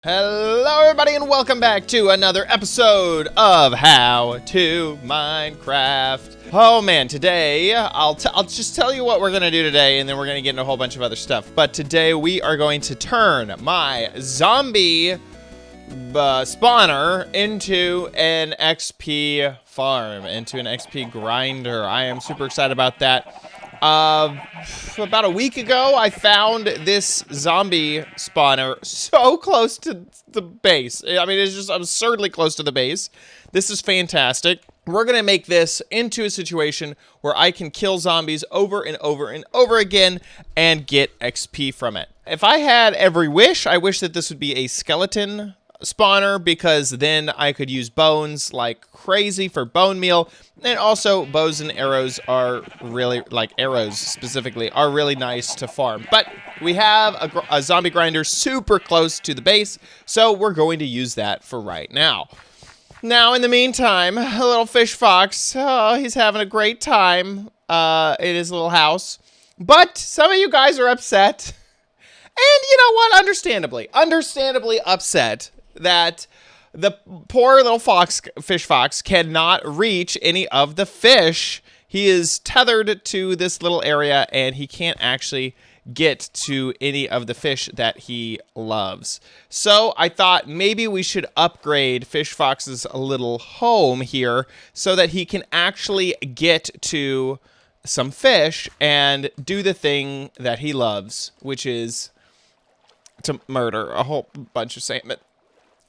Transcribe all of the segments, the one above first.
Hello everybody and welcome back to another episode of How to Minecraft. Oh man, today I'll just tell you what we're gonna do today, and then we're gonna get into a whole bunch of other stuff. But today we are going to turn my zombie spawner into an XP farm, into an XP grinder. I am super excited about that. About a week ago, I found this zombie spawner so close to the base. I mean, it's just absurdly close to the base. This is fantastic. We're gonna make this into a situation where I can kill zombies over and over and over again and get XP from it. If I had every wish, I wish that this would be a skeleton spawner, because then I could use bones like crazy for bone meal, and also bows and arrows are really, like arrows specifically, are really nice to farm. But we have a zombie grinder super close to the base, so we're going to use that for right now. Now, in the meantime, a little fish fox, he's having a great time in his little house, but some of you guys are upset, and you know what, understandably upset that the poor little fish fox cannot reach any of the fish. He is tethered to this little area and he can't actually get to any of the fish that he loves. So I thought maybe we should upgrade Fish Fox's little home here so that he can actually get to some fish and do the thing that he loves, which is to murder a whole bunch of salmon.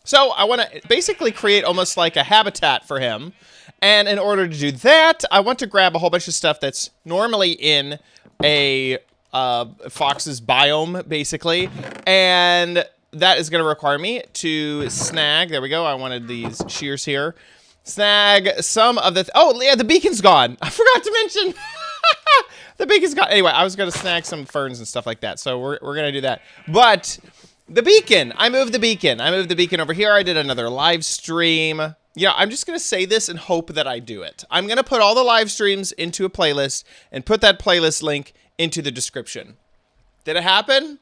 So I want to basically create almost like a habitat for him. And in order to do that, I want to grab a whole bunch of stuff that's normally in a fox's biome, basically. And that is going to require me to snag, there we go, I wanted these shears here. Snag some of the, oh yeah, the beacon's gone. I forgot to mention. The beacon's gone. Anyway, I was going to snag some ferns and stuff like that. So we're going to do that. But the beacon, I moved the beacon over here. I did another live stream. Yeah, I'm just going to say this and hope that I do it. I'm going to put all the live streams into a playlist and put that playlist link into the description. Did it happen?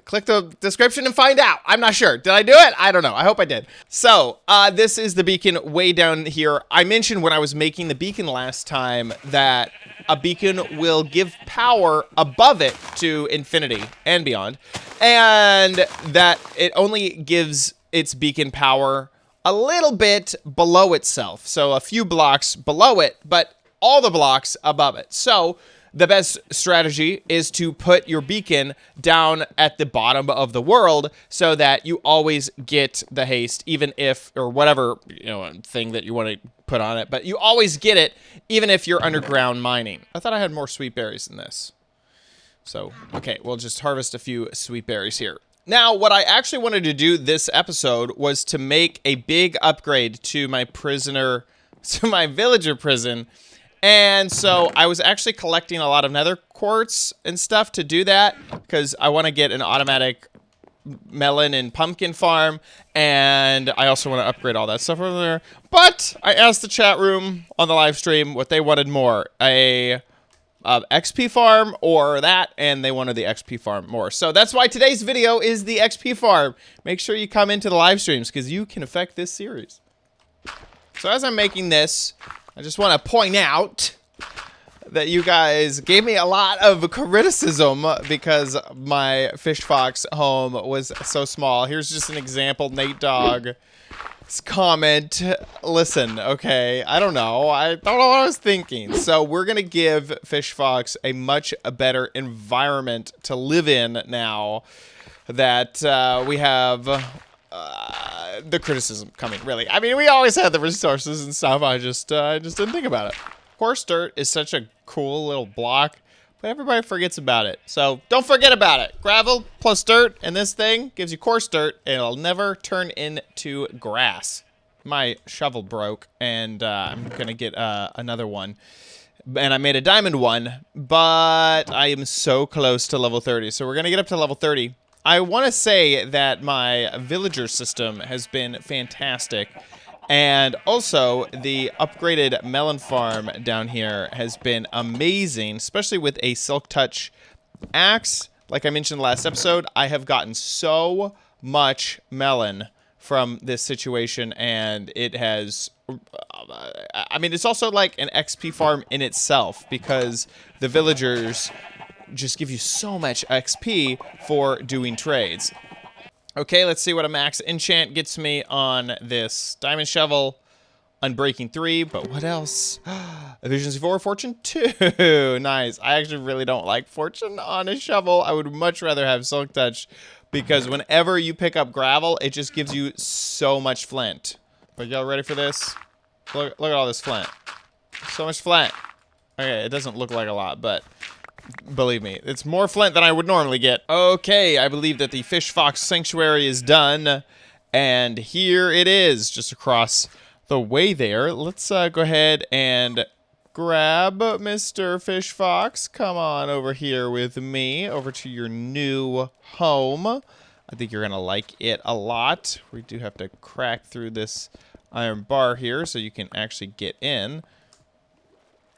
Click the description and find out. I'm not sure. Did I do it? I don't know. I hope I did. So, this is the beacon way down here. I mentioned when I was making the beacon last time that a beacon will give power above it to infinity and beyond, and that it only gives its beacon power a little bit below itself. So a few blocks below it, but all the blocks above it. So the best strategy is to put your beacon down at the bottom of the world so that you always get the haste, even if, or whatever, you know, thing that you want to put on it, but you always get it, even if you're underground mining. I thought I had more sweet berries than this. So, okay, we'll just harvest a few sweet berries here. Now, what I actually wanted to do this episode was to make a big upgrade to my villager prison. And so I was actually collecting a lot of nether quartz and stuff to do that, because I want to get an automatic melon and pumpkin farm, and I also want to upgrade all that stuff over there. But I asked the chat room on the live stream what they wanted more, a XP farm or that, and they wanted the XP farm more. So that's why today's video is the XP farm. Make sure you come into the live streams, because you can affect this series. So as I'm making this, I just want to point out that you guys gave me a lot of criticism because my Fish Fox home was so small. Here's just an example. Nate Dog's comment. Listen, okay, I don't know what I was thinking. So we're going to give Fish Fox a much better environment to live in now that we have the criticism coming, really. I mean, we always had the resources and stuff. I just didn't think about it. Coarse dirt is such a cool little block, but everybody forgets about it. So don't forget about it. Gravel plus dirt, and this thing gives you coarse dirt, and it'll never turn into grass. My shovel broke, and I'm gonna get another one. And I made a diamond one, but I am so close to level 30. So we're gonna get up to level 30. I want to say that my villager system has been fantastic, and also the upgraded melon farm down here has been amazing, especially with a silk touch axe. Like I mentioned last episode, I have gotten so much melon from this situation, and it has, I mean, it's also like an XP farm in itself, because the villagers just give you so much XP for doing trades. Okay, let's see what a max enchant gets me on this diamond shovel. Unbreaking 3, but what else? Efficiency 4, Fortune 2. Nice. I actually really don't like Fortune on a shovel. I would much rather have Silk Touch, because whenever you pick up gravel, it just gives you so much flint. Are y'all ready for this? Look at all this flint. So much flint. Okay, it doesn't look like a lot, but believe me, it's more flint than I would normally get. Okay, I believe that the Fish Fox Sanctuary is done, and here it is, just across the way there. Let's go ahead and grab Mr. Fish Fox. Come on over here with me, over to your new home. I think you're gonna like it a lot. We do have to crack through this iron bar here so you can actually get in.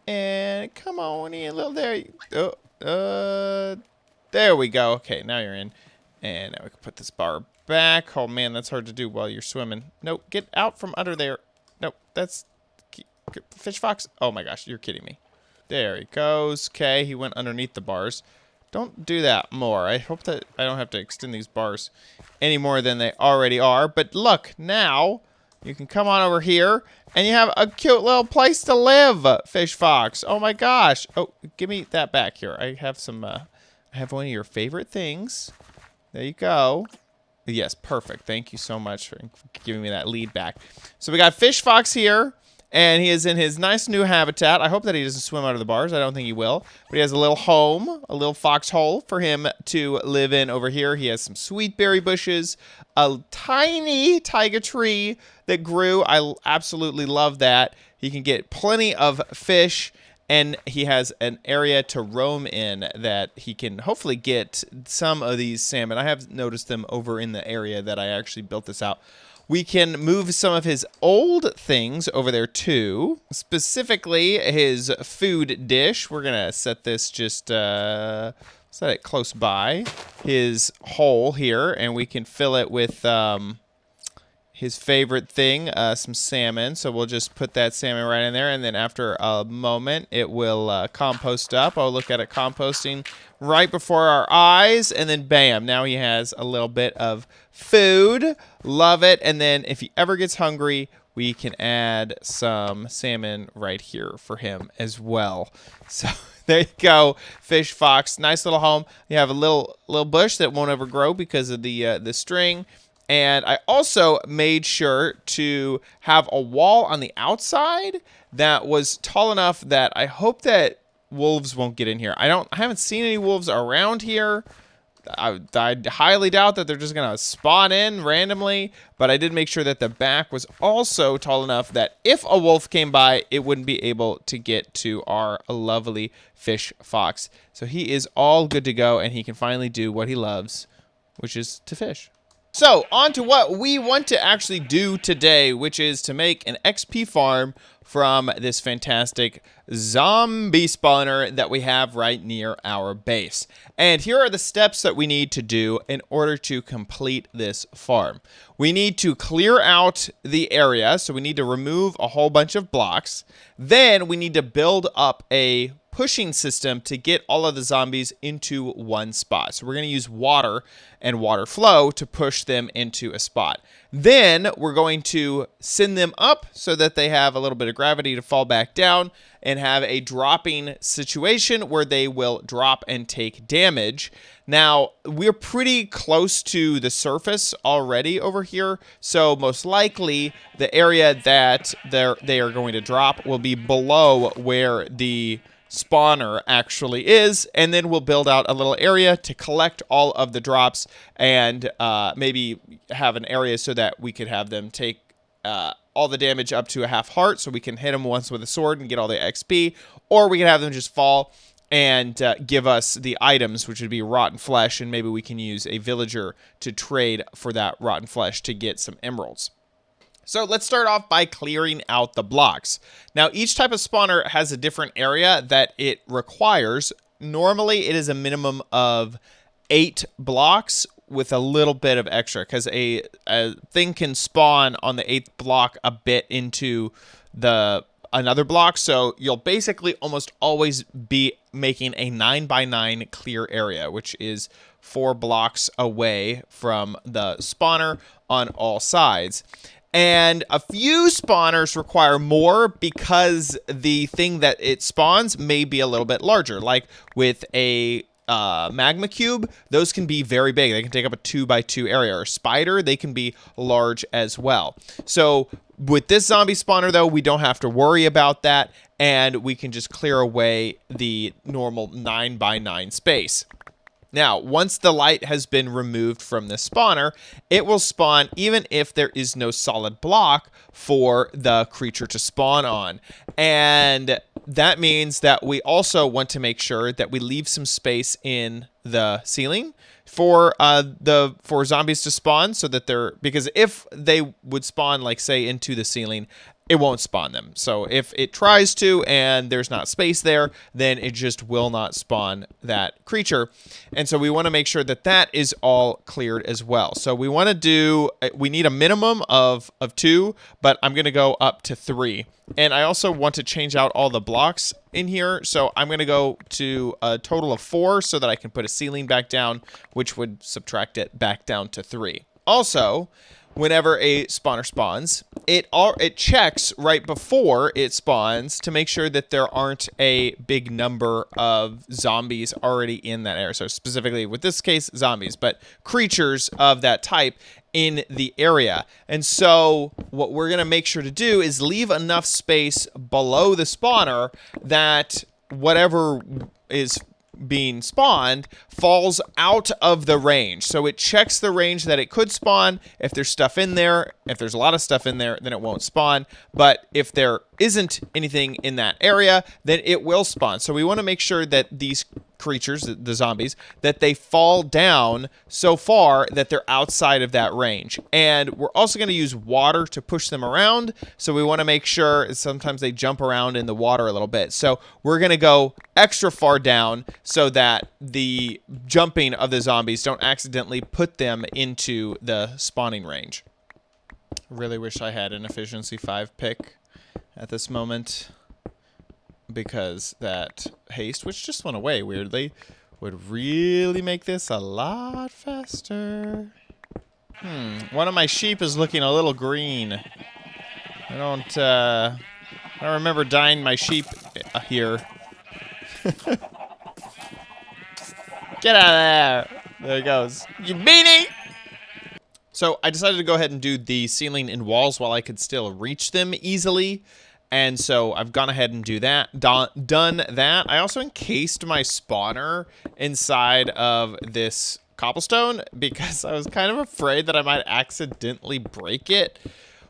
And come on in, little there. There we go. Okay, now you're in. And now we can put this bar back. Oh man, that's hard to do while you're swimming. Nope, get out from under there. Nope, that's Fish Fox. Oh my gosh, you're kidding me. There he goes. Okay, he went underneath the bars. Don't do that more. I hope that I don't have to extend these bars any more than they already are. But look, now you can come on over here and you have a cute little place to live, Fish Fox. Oh my gosh. Oh, give me that back here. I have some, I have one of your favorite things. There you go. Yes, perfect. Thank you so much for giving me that lead back. So we got Fish Fox here, and he is in his nice new habitat. I hope that he doesn't swim out of the bars. I don't think he will. But he has a little home, a little foxhole for him to live in over here. He has some sweet berry bushes, a tiny taiga tree that grew. I absolutely love that. He can get plenty of fish, and he has an area to roam in that he can hopefully get some of these salmon. I have noticed them over in the area that I actually built this out. We can move some of his old things over there too. Specifically, his food dish. We're going to set this just, set it close by his hole here, and we can fill it with, his favorite thing, some salmon. So we'll just put that salmon right in there, and then after a moment, it will compost up. I'll look at it composting right before our eyes, and then bam, now he has a little bit of food. Love it. And then if he ever gets hungry, we can add some salmon right here for him as well. So there you go, Fish Fox. Nice little home. You have a little bush that won't ever grow because of the string. And I also made sure to have a wall on the outside that was tall enough that I hope that wolves won't get in here. I haven't seen any wolves around here. I highly doubt that they're just gonna spawn in randomly, but I did make sure that the back was also tall enough that if a wolf came by, it wouldn't be able to get to our lovely Fish Fox. So he is all good to go, and he can finally do what he loves, which is to fish. So, on to what we want to actually do today, which is to make an XP farm from this fantastic zombie spawner that we have right near our base. And here are the steps that we need to do in order to complete this farm. We need to clear out the area, so we need to remove a whole bunch of blocks. Then we need to build up a pushing system to get all of the zombies into one spot. So we're going to use water and water flow to push them into a spot. Then we're going to send them up so that they have a little bit of gravity to fall back down and have a dropping situation where they will drop and take damage. Now, we're pretty close to the surface already over here, so most likely the area that they are going to drop will be below where the spawner actually is, and then we'll build out a little area to collect all of the drops and maybe have an area so that we could have them take all the damage up to a half heart, so we can hit them once with a sword and get all the XP, or we can have them just fall and give us the items, which would be rotten flesh, and maybe we can use a villager to trade for that rotten flesh to get some emeralds. So let's start off by clearing out the blocks. Now, each type of spawner has a different area that it requires. Normally, it is a minimum of 8 blocks with a little bit of extra, because a thing can spawn on the 8th block a bit into another block, so you'll basically almost always be making a 9x9 clear area, which is 4 blocks away from the spawner on all sides. And a few spawners require more because the thing that it spawns may be a little bit larger. Like with a magma cube, those can be very big. They can take up a 2x2 area. Or spider, they can be large as well. So with this zombie spawner, though, we don't have to worry about that, and we can just clear away the normal 9x9 space. Now, once the light has been removed from the spawner, it will spawn even if there is no solid block for the creature to spawn on. And that means that we also want to make sure that we leave some space in the ceiling for zombies to spawn, so that because if they would spawn, like, say, into the ceiling, it won't spawn them. So if it tries to and there's not space there, then it just will not spawn that creature. And so we want to make sure that that is all cleared as well. So we need a minimum of 2, but I'm going to go up to 3. And I also want to change out all the blocks in here. So I'm going to go to a total of 4 so that I can put a ceiling back down, which would subtract it back down to 3. Also, whenever a spawner spawns, it checks right before it spawns to make sure that there aren't a big number of zombies already in that area. So specifically, with this case, zombies, but creatures of that type in the area. And so what we're going to make sure to do is leave enough space below the spawner that whatever is being spawned falls out of the range. So it checks the range that it could spawn. If there's stuff in there, if there's a lot of stuff in there, then it won't spawn. But if there isn't anything in that area, then it will spawn. So we want to make sure that these creatures, the zombies, that they fall down so far that they're outside of that range. And we're also going to use water to push them around. So we want to make sure, sometimes they jump around in the water a little bit. So we're going to go extra far down so that the jumping of the zombies don't accidentally put them into the spawning range. I really wish I had an efficiency 5 pick at this moment, because that haste, which just went away weirdly, would really make this a lot faster. One of my sheep is looking a little green. I don't remember dyeing my sheep here. Get out of there. There he goes. You beanie! So I decided to go ahead and do the ceiling and walls while I could still reach them easily. And so I've gone ahead and done that. I also encased my spawner inside of this cobblestone because I was kind of afraid that I might accidentally break it,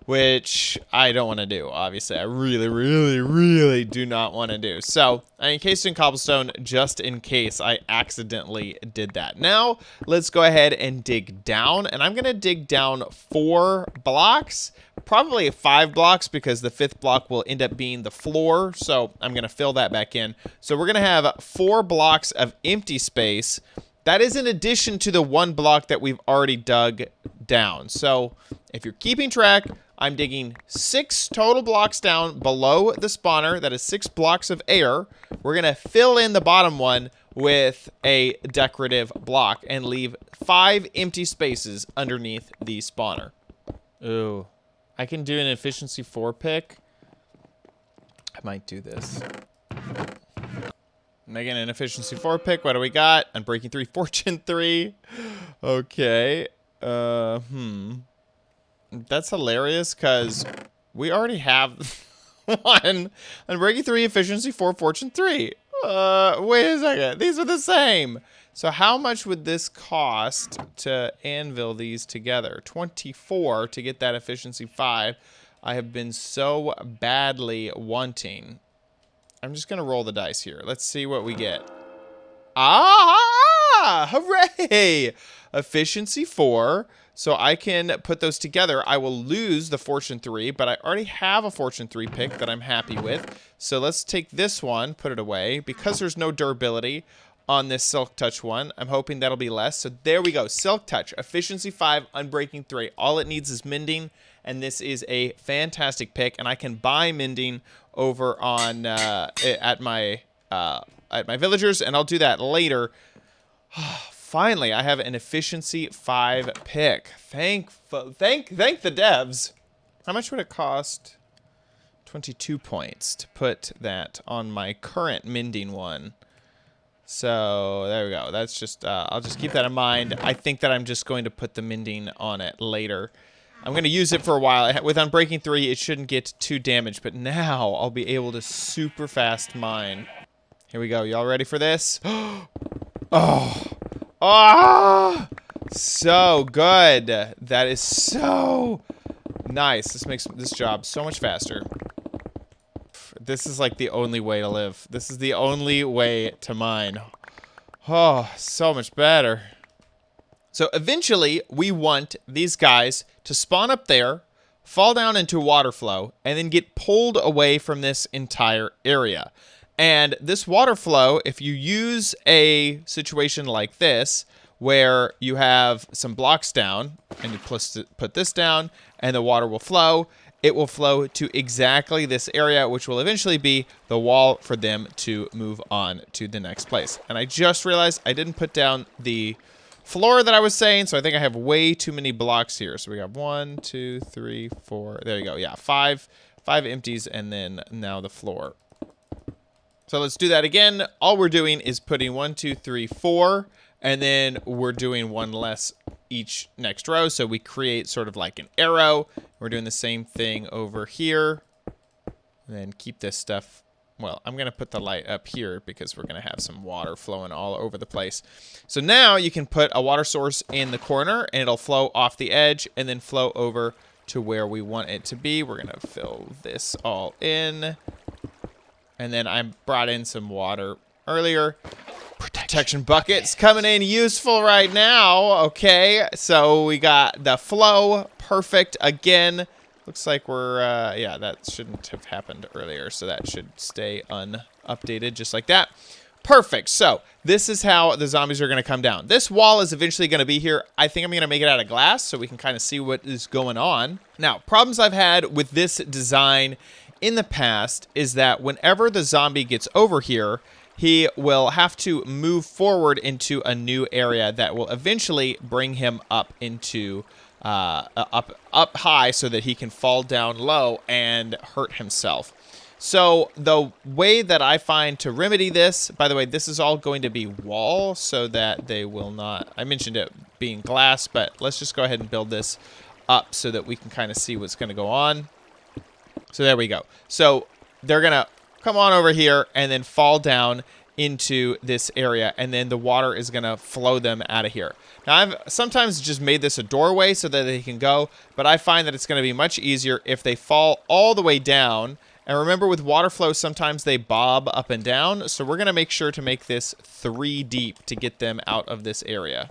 which I don't want to do. Obviously, I really, really, really do not want to do. So I encased in cobblestone just in case I accidentally did that. Now let's go ahead and dig down, and I'm going to dig down 4 blocks. Probably 5 blocks because the 5th block will end up being the floor. So I'm going to fill that back in. So we're going to have 4 blocks of empty space. That is in addition to the 1 block that we've already dug down. So if you're keeping track, I'm digging 6 total blocks down below the spawner. That is 6 blocks of air. We're going to fill in the bottom one with a decorative block and leave 5 empty spaces underneath the spawner. Ooh. I can do an efficiency 4 pick. I might do this. Making an efficiency 4 pick. What do we got? Unbreaking 3, fortune 3. Okay. That's hilarious because we already have one. Unbreaking 3, efficiency 4, fortune 3. Wait a second. These are the same. So how much would this cost to anvil these together? 24 to get that efficiency 5. I have been so badly wanting. I'm just going to roll the dice here. Let's see what we get. Ah! Hooray! Efficiency 4. So I can put those together. I will lose the fortune 3, but I already have a fortune 3 pick that I'm happy with. So let's take this one, put it away. Because there's no durability, on this Silk Touch one. I'm hoping that'll be less. So there we go. Silk Touch, Efficiency 5, Unbreaking 3. All it needs is Mending, and this is a fantastic pick. And I can buy Mending over on at my villagers, and I'll do that later. Finally, I have an Efficiency 5 pick. Thank the devs. How much would it cost? 22 points to put that on my current Mending one. So there we go. That's just, I'll just keep that in mind. I think that I'm just going to put the Mending on it later. I'm going to use it for a while. With Unbreaking 3, it shouldn't get too damaged, but now I'll be able to super fast mine. Here we go. Y'all ready for this? Oh. Oh, so good. That is so nice. This makes this job so much faster. This is like the only way to live. This is the only way to mine. Oh, so much better. So eventually, we want these guys to spawn up there, fall down into water flow, and then get pulled away from this entire area. And this water flow, if you use a situation like this, where you have some blocks down, and you put this down, and the water will flow, it will flow to exactly this area, which will eventually be the wall for them to move on to the next place. And I just realized I didn't put down the floor that I was saying, so I think I have way too many blocks here. So we got 1, 2, 3, 4. There you go. Yeah, five empties, and then now the floor. So let's do that again. All we're doing is putting 1, 2, 3, 4, and then we're doing one less each next row. So we create sort of like an arrow. We're doing the same thing over here. And then keep this stuff. Well, I'm going to put the light up here because we're going to have some water flowing all over the place. So now you can put a water source in the corner, and it'll flow off the edge and then flow over to where we want it to be. We're going to fill this all in. And then I brought in some water earlier. Protection buckets coming in useful right now. Okay, so we got the flow. Perfect again. Looks like we're, yeah, that shouldn't have happened earlier. So that should stay unupdated just like that. Perfect. So this is how the zombies are going to come down. This wall is eventually going to be here. I think I'm going to make it out of glass so we can kind of see what is going on. Now, problems I've had with this design in the past is that whenever the zombie gets over here, he will have to move forward into a new area that will eventually bring him up into up high so that he can fall down low and hurt himself. So the way that I find to remedy this, by the way, this is all going to be wall so that they will not, I mentioned it being glass, but let's just go ahead and build this up so that we can kind of see what's going to go on. So there we go. So they're going to come on over here and then fall down into this area, and then the water is going to flow them out of here. Now, I've sometimes just made this a doorway so that they can go, but I find that it's going to be much easier if they fall all the way down. And remember, with water flow, sometimes they bob up and down, so we're going to make sure to make this 3 deep to get them out of this area.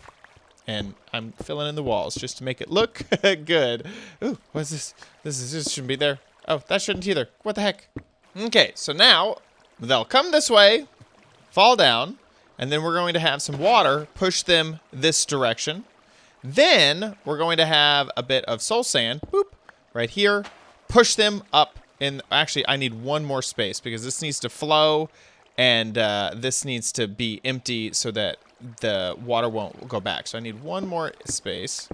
And I'm filling in the walls just to make it look good. Ooh, what's this? This shouldn't be there. Oh, that shouldn't either. What the heck? Okay, so now they'll come this way, fall down, and then we're going to have some water push them this direction. Then we're going to have a bit of soul sand, boop, right here, push them up. And actually, I need one more space because this needs to flow, and this needs to be empty so that the water won't go back. So I need one more space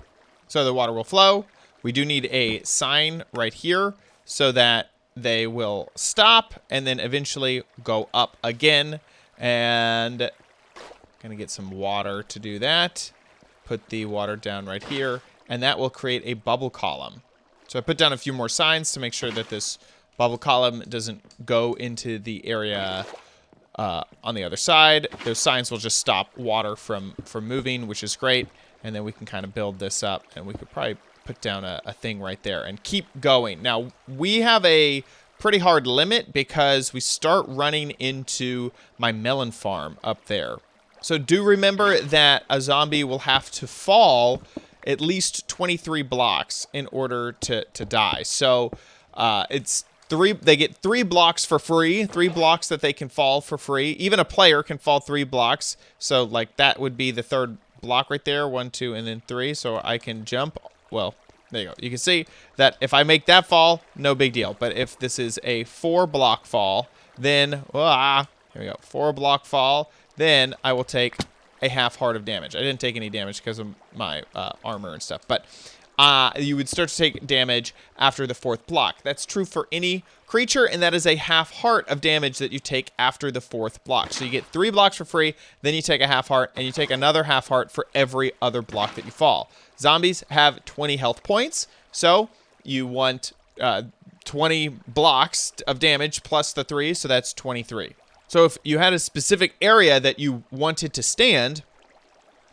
so the water will flow. We do need a sign right here so that they will stop and then eventually go up again. And gonna get some water to do that. Put the water down right here, and that will create a bubble column. So I put down a few more signs to make sure that this bubble column doesn't go into the area on the other side. Those signs will just stop water from moving, which is great. And then we can kind of build this up, and we could probably put down a thing right there and keep going. Now, we have a pretty hard limit because we start running into my melon farm up there. So do remember that a zombie will have to fall at least 23 blocks in order to die. So it's They get 3 blocks for free, 3 blocks that they can fall for free. Even a player can fall 3 blocks. So like that would be the 3rd block right there, 1, 2, and then 3. So I can jump. Well, there you go. You can see that if I make that fall, no big deal. But if this is a 4 block fall, then here we go, 4 block fall, then I will take a half heart of damage. I didn't take any damage because of my armor and stuff, but you would start to take damage after the 4th block. That's true for any creature, and that is a half heart of damage that you take after the 4th block. So you get 3 blocks for free, then you take a half heart, and you take another half heart for every other block that you fall. Zombies have 20 health points, so you want 20 blocks of damage plus the 3, so that's 23. So if you had a specific area that you wanted to stand,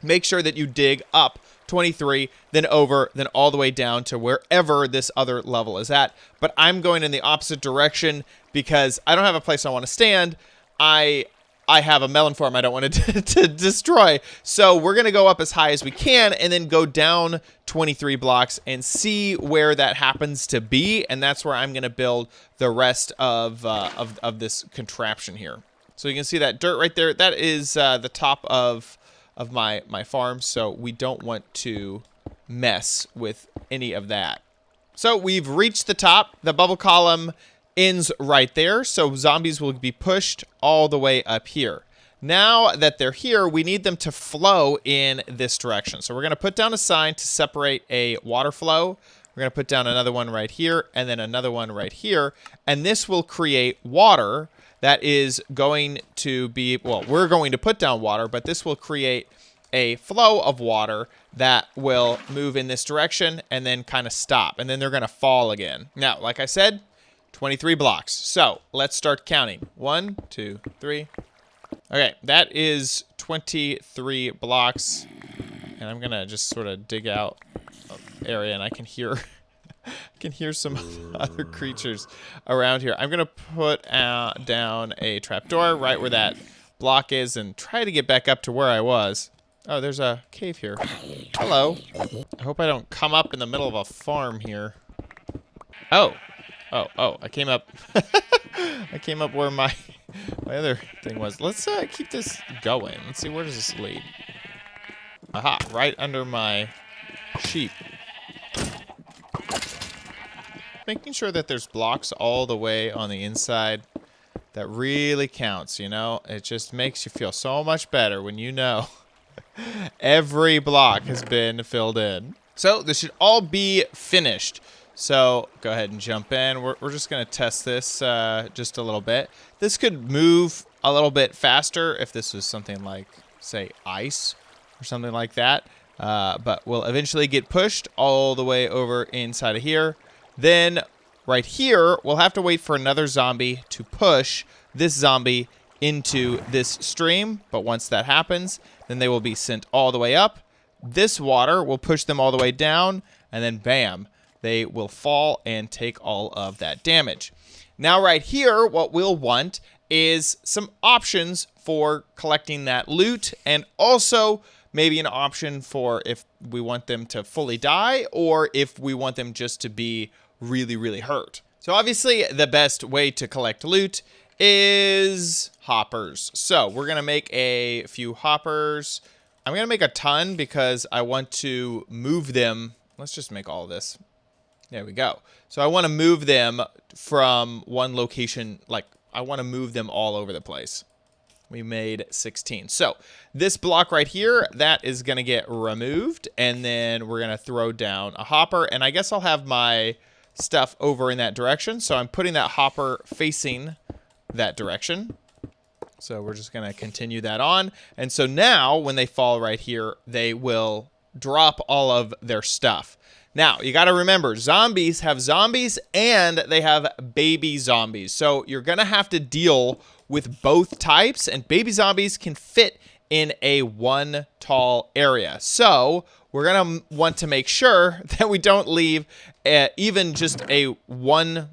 make sure that you dig up 23, then over, then all the way down to wherever this other level is at. But I'm going in the opposite direction because I don't have a place I want to stand. I have a melon farm I don't want to destroy. So we're going to go up as high as we can and then go down 23 blocks and see where that happens to be. And that's where I'm going to build the rest of this contraption here. So you can see that dirt right there. That is the top of my farm, so we don't want to mess with any of that. So we've reached the top. The bubble column ends right there, so zombies will be pushed all the way up here. Now that they're here, we need them to flow in this direction. So we're going to put down a sign to separate a water flow. We're going to put down another one right here, and then another one right here, and this will create water that is going to be, well, we're going to put down water, but this will create a flow of water that will move in this direction and then kind of stop, and then they're going to fall again. Now, like I said, 23 blocks. So let's start counting. 1, 2, 3. Okay, that is 23 blocks, and I'm going to just sort of dig out an area, and I can hear some other creatures around here. I'm going to put down a trapdoor right where that block is and try to get back up to where I was. Oh, there's a cave here. Hello. I hope I don't come up in the middle of a farm here. Oh, I came up. I came up where my other thing was. Let's keep this going. Let's see, where does this lead? Aha, right under my sheep. Making sure that there's blocks all the way on the inside, that really counts, you know? It just makes you feel so much better when you know every block has been filled in. So this should all be finished. So go ahead and jump in. We're just going to test this just a little bit. This could move a little bit faster if this was something like, say, ice or something like that. But we'll eventually get pushed all the way over inside of here. Then right here, we'll have to wait for another zombie to push this zombie into this stream. But once that happens, then they will be sent all the way up. This water will push them all the way down, and then bam, they will fall and take all of that damage. Now right here, what we'll want is some options for collecting that loot, and also maybe an option for if we want them to fully die or if we want them just to be really, really hurt. So obviously the best way to collect loot is hoppers. So we're going to make a few hoppers. I'm going to make a ton because I want to move them. Let's just make all of this. There we go. So I want to move them from one location. Like I want to move them all over the place. We made 16. So this block right here, that is going to get removed. And then we're going to throw down a hopper. And I guess I'll have my stuff over in that direction. So I'm putting that hopper facing that direction. So we're just going to continue that on. And so now when they fall right here, they will drop all of their stuff. Now, you got to remember, zombies have zombies and they have baby zombies. So you're going to have to deal with both types, and baby zombies can fit in a one tall area. So we're going to want to make sure that we don't leave even just a one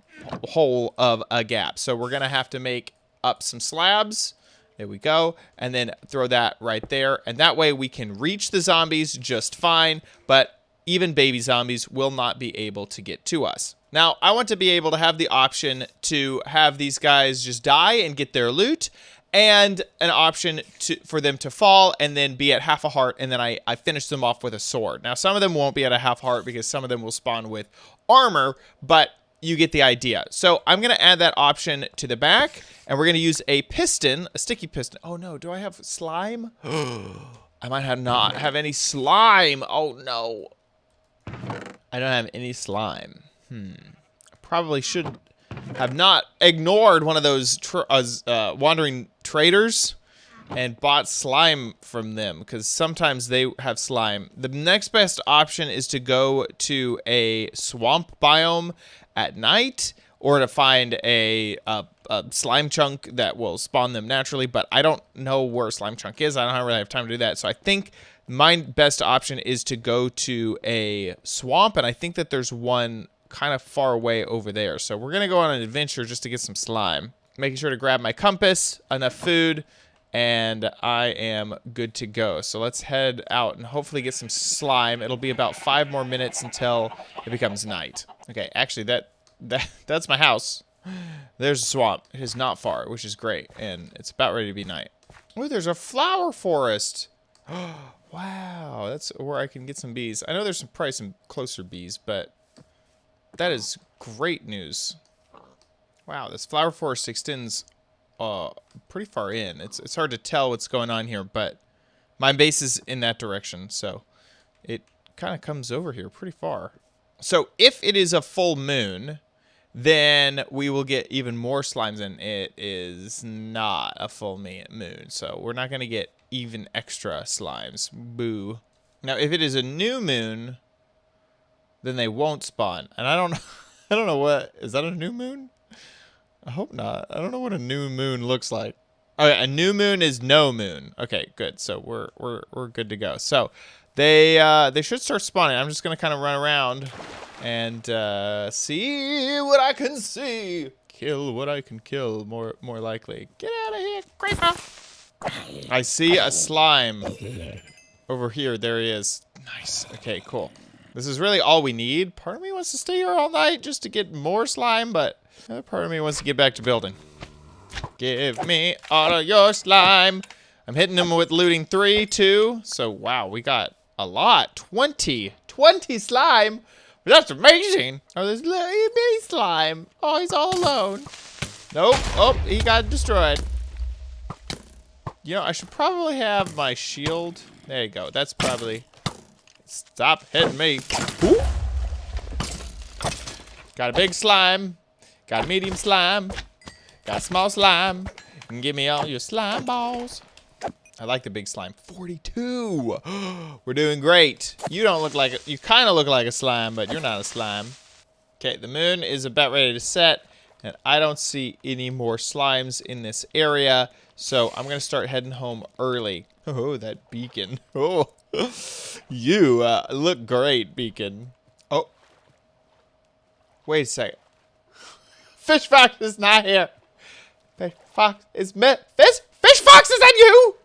hole of a gap. So we're going to have to make up some slabs. There we go. And then throw that right there. And that way we can reach the zombies just fine. But even baby zombies will not be able to get to us. Now, I want to be able to have the option to have these guys just die and get their loot, and an option for them to fall and then be at half a heart, and then I finish them off with a sword. Now, some of them won't be at a half heart because some of them will spawn with armor, but you get the idea. So I'm going to add that option to the back, and we're going to use a piston, a sticky piston. Oh, no. Do I have slime? I might not have any slime. Oh, no. I don't have any slime. I probably should have not ignored one of those wandering traders and bought slime from them, because sometimes they have slime. The next best option is to go to a swamp biome at night, or to find a slime chunk that will spawn them naturally, but I don't know where a slime chunk is. I don't really have time to do that, so I think my best option is to go to a swamp, and I think that there's one kind of far away over there. So we're going to go on an adventure just to get some slime. Making sure to grab my compass, enough food, and I am good to go. So let's head out and hopefully get some slime. It'll be about 5 more minutes until it becomes night. Okay, actually that's my house. There's a swamp. It is not far, which is great, and it's about ready to be night. Oh, there's a flower forest. Wow, that's where I can get some bees. I know there's probably some closer bees, but that is great news. Wow, this flower forest extends pretty far in. It's hard to tell what's going on here, but my base is in that direction, so it kind of comes over here pretty far. So if it is a full moon, then we will get even more slimes, and it is not a full moon, so we're not going to get even extra slimes. Boo. Now, if it is a new moon, then they won't spawn. And I don't know what, is that a new moon? I hope not. I don't know what a new moon looks like. Okay, a new moon is no moon. Okay, good. So we're good to go. So they should start spawning. I'm just gonna kind of run around and see what I can see. Kill what I can kill. More likely. Get out of here, creeper. I see a slime over here. There he is. Nice. Okay, cool. This is really all we need. Part of me wants to stay here all night just to get more slime, but the other part of me wants to get back to building. Give me all of your slime. I'm hitting them with looting 3, 2. So, wow, we got a lot. 20 slime. That's amazing. Oh, there's little bitty slime. Oh, he's all alone. Nope. Oh, he got destroyed. You know, I should probably have my shield. There you go. That's probably... Stop hitting me. Ooh. Got a big slime. Got a medium slime. Got a small slime. And give me all your slime balls. I like the big slime. 42. We're doing great. You don't look like... You kind of look like a slime, but you're not a slime. Okay, the moon is about ready to set. And I don't see any more slimes in this area. So I'm going to start heading home early. Oh, that beacon. Oh, you look great, beacon. Oh. Wait a second. Fish Fox is not here. Fish Fox is met. Fish Fox, is that you?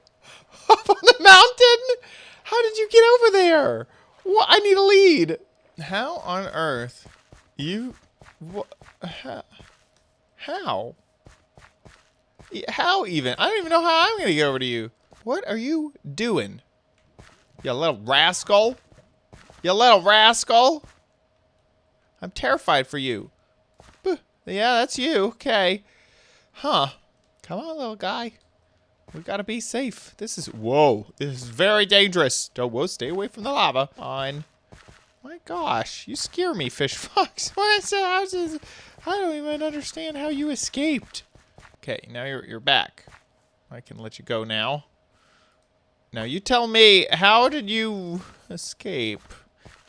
Up on the mountain? How did you get over there? What? I need a lead. How on earth? You... What? How? How even? I don't even know how I'm going to get over to you. What are you doing? You little rascal. You little rascal. I'm terrified for you. Yeah, that's you. Okay. Huh. Come on, little guy. We gotta be safe. This is... Whoa. This is very dangerous. Whoa, stay away from the lava. On. My gosh. You scare me, Fish Fox. What is that? I don't even understand how you escaped. Okay, now you're back. I can let you go now. Now you tell me, how did you escape?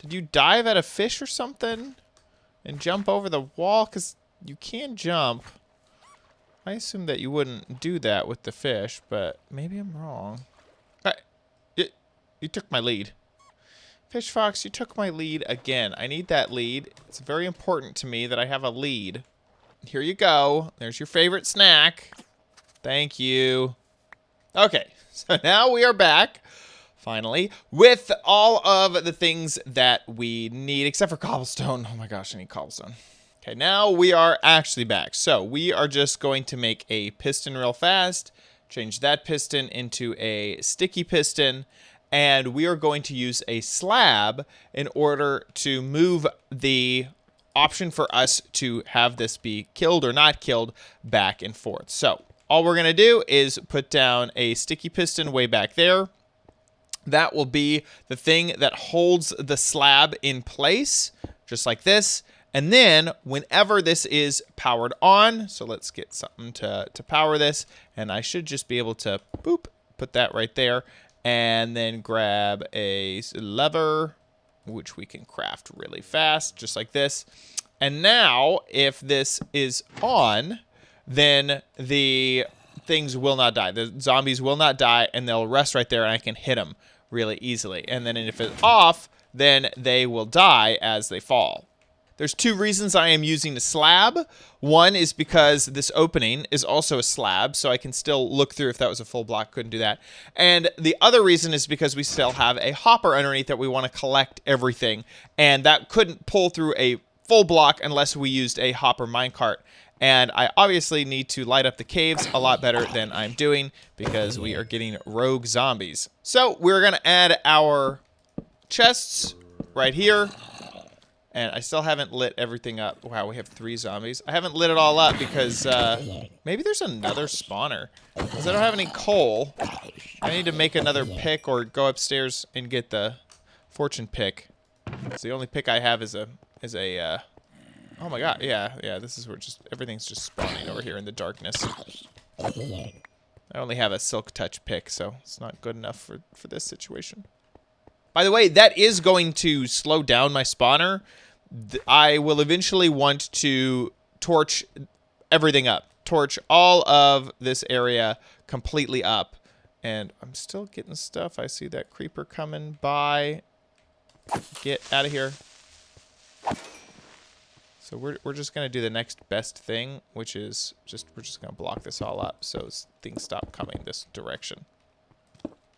Did you dive at a fish or something? And jump over the wall? Because you can jump. I assume that you wouldn't do that with the fish, but maybe I'm wrong. You took my lead. Fish Fox, you took my lead again. I need that lead. It's very important to me that I have a lead. Here you go. There's your favorite snack. Thank you. Okay, so now we are back. finally, with all of the things that we need, except for cobblestone. Oh my gosh, I need cobblestone. Okay, now we are actually back. So we are just going to make a piston real fast, change that piston into a sticky piston, and we are going to use a slab in order to move the option for us to have this be killed or not killed back and forth. So all we're going to do is put down a sticky piston way back there. That will be the thing that holds the slab in place, just like this. And then whenever this is powered on, so let's get something to power this, and I should just be able to, boop, put that right there, and then grab a lever, which we can craft really fast, just like this. And now, if this is on, then the things will not die. The zombies will not die, and they'll rest right there, and I can hit them really easily. And then if it's off, then they will die as they fall. There's two reasons I am using the slab. One is because this opening is also a slab, so I can still look through. If that was a full block, couldn't do that. And the other reason is because we still have a hopper underneath that we want to collect everything, and that couldn't pull through a full block unless we used a hopper minecart. And I obviously need to light up the caves a lot better than I'm doing because we are getting rogue zombies. So we're going to add our chests right here. And I still haven't lit everything up. Wow, we have 3 zombies. I haven't lit it all up because maybe there's another spawner. Because I don't have any coal. I need to make another pick or go upstairs and get the fortune pick. So the only pick I have is a oh my god, yeah, this is where just everything's just spawning over here in the darkness. I only have a silk touch pick, so it's not good enough for this situation. By the way, that is going to slow down my spawner. I will eventually want to torch everything up. Torch all of this area completely up. And I'm still getting stuff. I see that creeper coming by. Get out of here. So we're just going to do the next best thing, which is we're just going to block this all up so things stop coming this direction.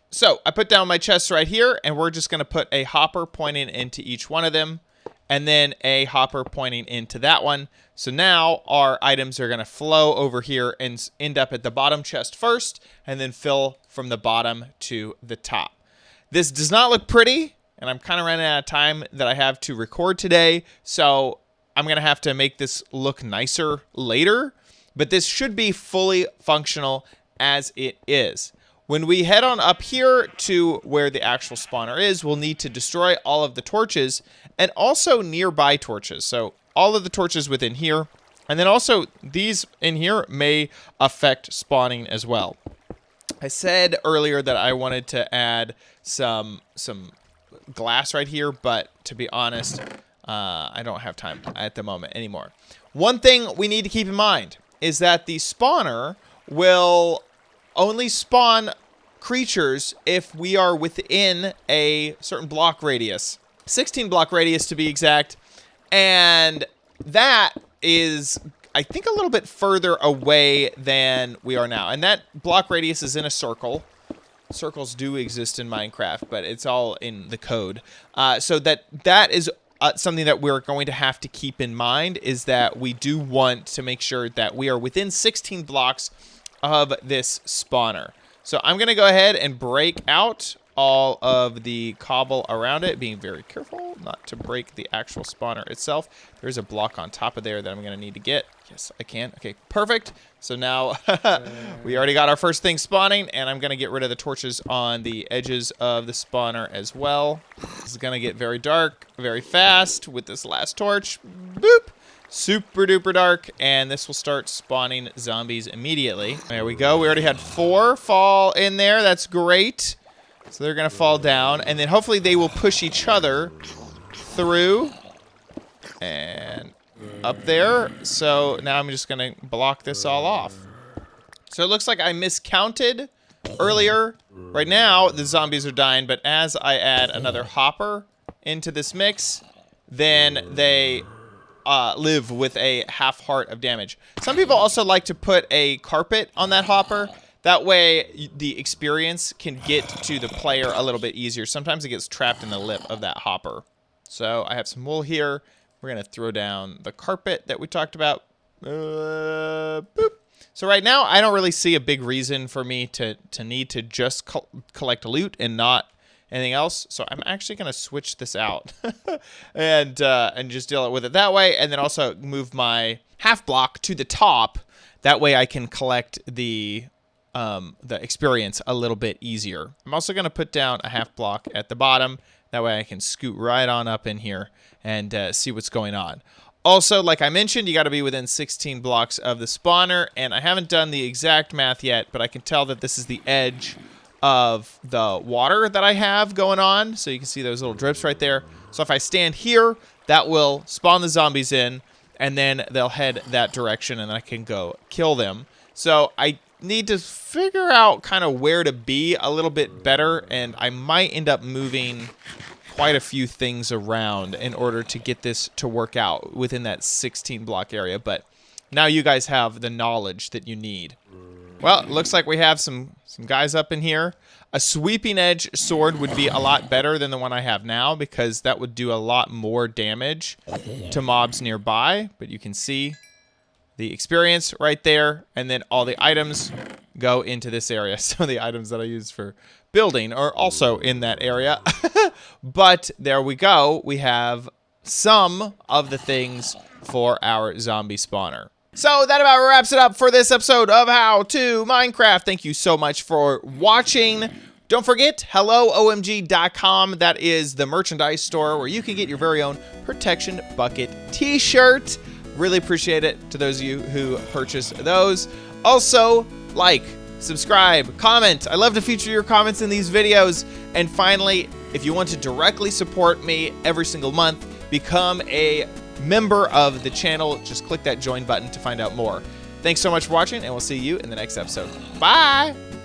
So I put down my chests right here, and we're just going to put a hopper pointing into each one of them, and then a hopper pointing into that one. So now our items are going to flow over here and end up at the bottom chest first, and then fill from the bottom to the top. This does not look pretty, and I'm kind of running out of time that I have to record today, so I'm going to have to make this look nicer later, but this should be fully functional as it is. When we head on up here to where the actual spawner is, we'll need to destroy all of the torches and also nearby torches. So all of the torches within here, and then also these in here may affect spawning as well. I said earlier that I wanted to add some glass right here, but to be honest, I don't have time at the moment anymore. One thing we need to keep in mind is that the spawner will only spawn creatures if we are within a certain block radius. 16 block radius to be exact. And that is, I think, a little bit further away than we are now. And that block radius is in a circle. Circles do exist in Minecraft, but it's all in the code. So that is something that we're going to have to keep in mind, is that we do want to make sure that we are within 16 blocks of this spawner. So I'm going to go ahead and break out all of the cobble around it, being very careful not to break the actual spawner itself. There's a block on top of there that I'm going to need to get. Yes, I can. Okay, perfect. So now we already got our first thing spawning, and I'm going to get rid of the torches on the edges of the spawner as well. This is going to get very dark very fast with this last torch. Boop. Super duper dark, and this will start spawning zombies immediately. There we go. We already had 4 fall in there. That's great. So they're going to fall down, and then hopefully they will push each other through and up there. So now I'm just going to block this all off. So it looks like I miscounted earlier. Right now, the zombies are dying, but as I add another hopper into this mix, then they live with a half heart of damage. Some people also like to put a carpet on that hopper. That way, the experience can get to the player a little bit easier. Sometimes it gets trapped in the lip of that hopper. So I have some wool here. We're going to throw down the carpet that we talked about. Boop. So right now, I don't really see a big reason for me to need to just collect loot and not anything else. So I'm actually going to switch this out and just deal with it that way. And then also move my half block to the top. That way I can collect the experience a little bit easier. I'm also going to put down a half block at the bottom. That way I can scoot right on up in here and see what's going on. Also, like I mentioned, you got to be within 16 blocks of the spawner, and I haven't done the exact math yet, but I can tell that this is the edge of the water that I have going on. So you can see those little drips right there. So if I stand here, that will spawn the zombies in, and then they'll head that direction, and I can go kill them. So I need to figure out kind of where to be a little bit better, and I might end up moving quite a few things around in order to get this to work out within that 16 block area. But now you guys have the knowledge that you need. Well, it looks like we have some guys up in here. A sweeping edge sword would be a lot better than the one I have now, because that would do a lot more damage to mobs nearby. But you can see the experience right there, and then all the items go into this area. So the items that I use for building are also in that area. But there we go. We have some of the things for our zombie spawner. So that about wraps it up for this episode of How to Minecraft. Thank you so much for watching. Don't forget, helloomg.com. That is the merchandise store where you can get your very own Protection Bucket t-shirt. Really appreciate it to those of you who purchase those. Also, like, subscribe, comment. I love to feature your comments in these videos. And finally, if you want to directly support me every single month, become a member of the channel. Just click that join button to find out more. Thanks so much for watching, and we'll see you in the next episode. Bye!